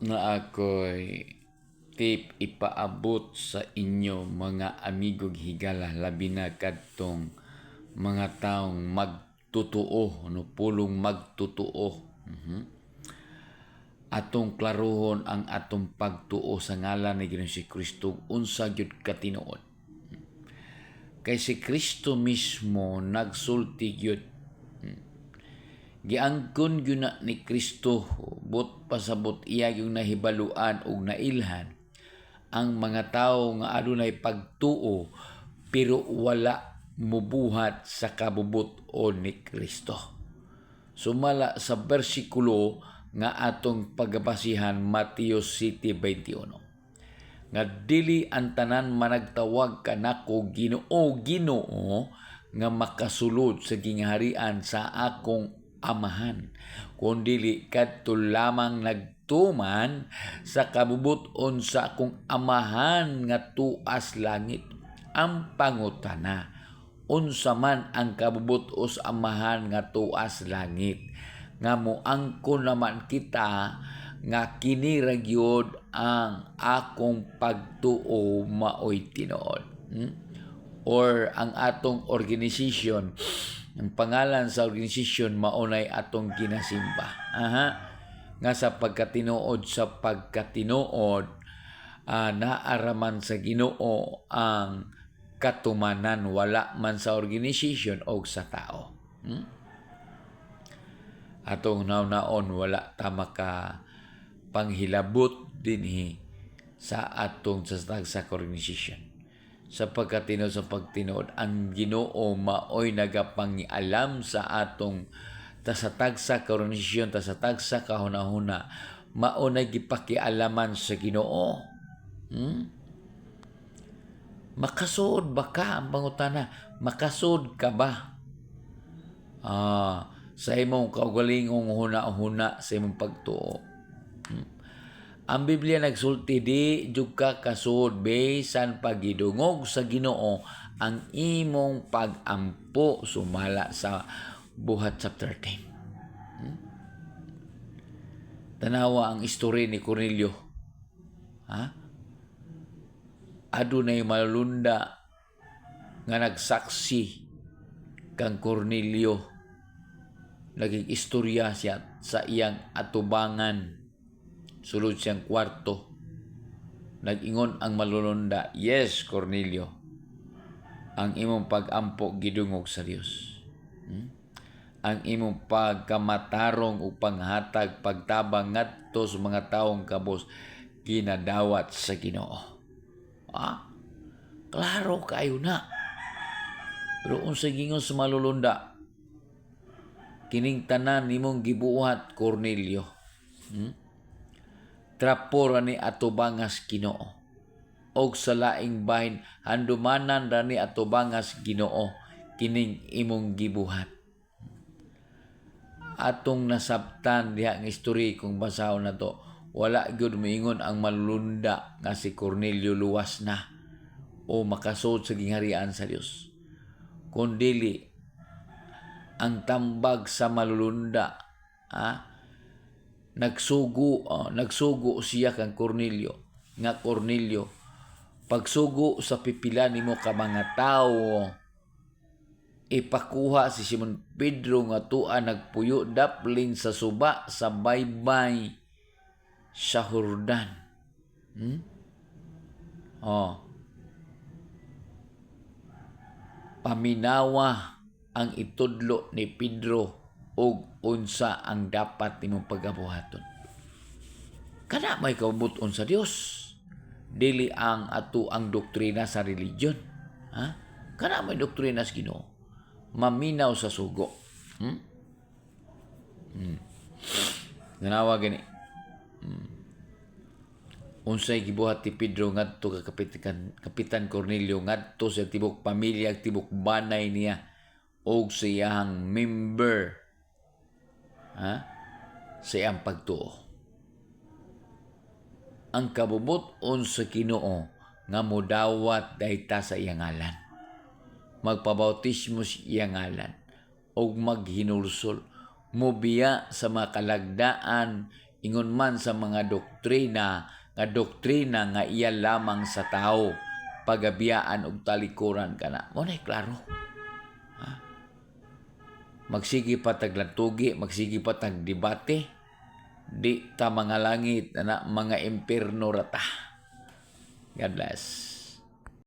na ako'y tip ipaabot sa inyo mga amigog higala, labi na kadtong mga taong magtutuo, no, pulong magtutuo. Atong klaruhon ang atong pagtuo sa ngalan ni Ginoong si Kristo unsa gyud katinuod. Kay si Kristo mismo nagsulti gyud. Giangkon gyud na ni Kristo but pasabot iya yung nahibaluan ug nailhan ang mga tawo nga adunay pagtuo pero wala mubuhat sa kabubot-on ni Kristo. Sumala sa bersikulo nga atong pagbasihan Mateo 7:21. Nga dili ang tanan managtawag kanako Ginoo, Ginoo nga makasulod sa gingharian sa akong amahan, kundili kadto lamang nagtuman sa kabubot-on sa akong amahan nga tuas langit. Ang pangutana, unsa man ang kabubot-o sa amahan nga tuas langit? Nga moangkon naman kita nga kini ra gyud ang akong pagtuo maoy tinuod. Or ang atong organisasyon, ang pangalan sa organisasyon maunay atong ginasimba. Nga sa pagkatinuod naaraman sa Ginoo ang katumanan, wala man sa organisasyon o sa tao. Atong naon wala ta maka panghilabot dinhi sa atong sa organisasyon. Sa pagkatinuod sa pagtinuod, ang Ginoo maoy nagapangialam sa atong tasatagsa ka organisasyon, tasatagsa ka hunahuna, mao na gipakialaman sa Ginoo. Makasud ba ka? Ang pangutana, makasud ka ba? Sa imong kaugalingong huna-huna sa imong pagtuo. Ang Biblia nagsulti di jud ka kasud bisan pagidungog sa Ginoo ang imong pagampo, sumala sa Buhat chapter 10. Tanawa ang istorya ni Cornelio. Adunay malunda nga nagsaksi kang Cornelio. Naging istorya siya sa iyang atubangan. Sulod siyang kwarto. Nag-ingon ang malulunda, "Yes, Cornelio, ang imong pag-ampo gidungog sa Dios. Ang imong pagkamatarong ug panghatag pagtabang ngadto sa mga taong kabus ginadawat sa Ginoo." Klaro kayo na. Pero unsa gingon sa malulunda, kining tanan nimong gibuhat, Cornelio, trapor ni atubangas Ginoo. Og sa laing bahin handumanan ra ni atubangas Ginoo kining imong gibuhat. Atong nasabtan diha nga istorya kung basahon na to, wala gyud moingon ang malulunda nga si Cornelio luwas na o makasud sa gingharian sa Dios. Kundili ang tambag sa malulunda, nagsugo siya kang Cornelio, nga Cornelio, pagsugo sa pipila nimo ka mga tawo, ipakuha si Simon Pedro nga tua nagpuyo daplin sa suba sa baybay sa Jordan. Paminawa ang itudlo ni Pedro og unsa ang dapat nimong pagabuhaton. Kana may kabuton sa Dios, dili ang ang doktrina sa religion. Kana may doktrina sa Ginoo, maminaw sa sugo. Nanawa gani. Unsay gibuhat ti Pedro ngadto ka Kapitan Cornelio ngadto sa tibok pamilya, tibok banay niya og sa iyang member sa iyang pagtuo. Ang kabubot-on sa Ginoo nga modawat dayta sa iyang ngalan, magpabautismo sa iyang ngalan og maghinulsol, mobiya sa mga kalagdaan Ingon man sa mga doktrina nga iya lamang sa tao, pagabiyaan og talikuran kana. Mo nay klaro. Magsige pa taglantugi, magsige pa tag debate, di ta mga langit na mga impierno rata. God bless.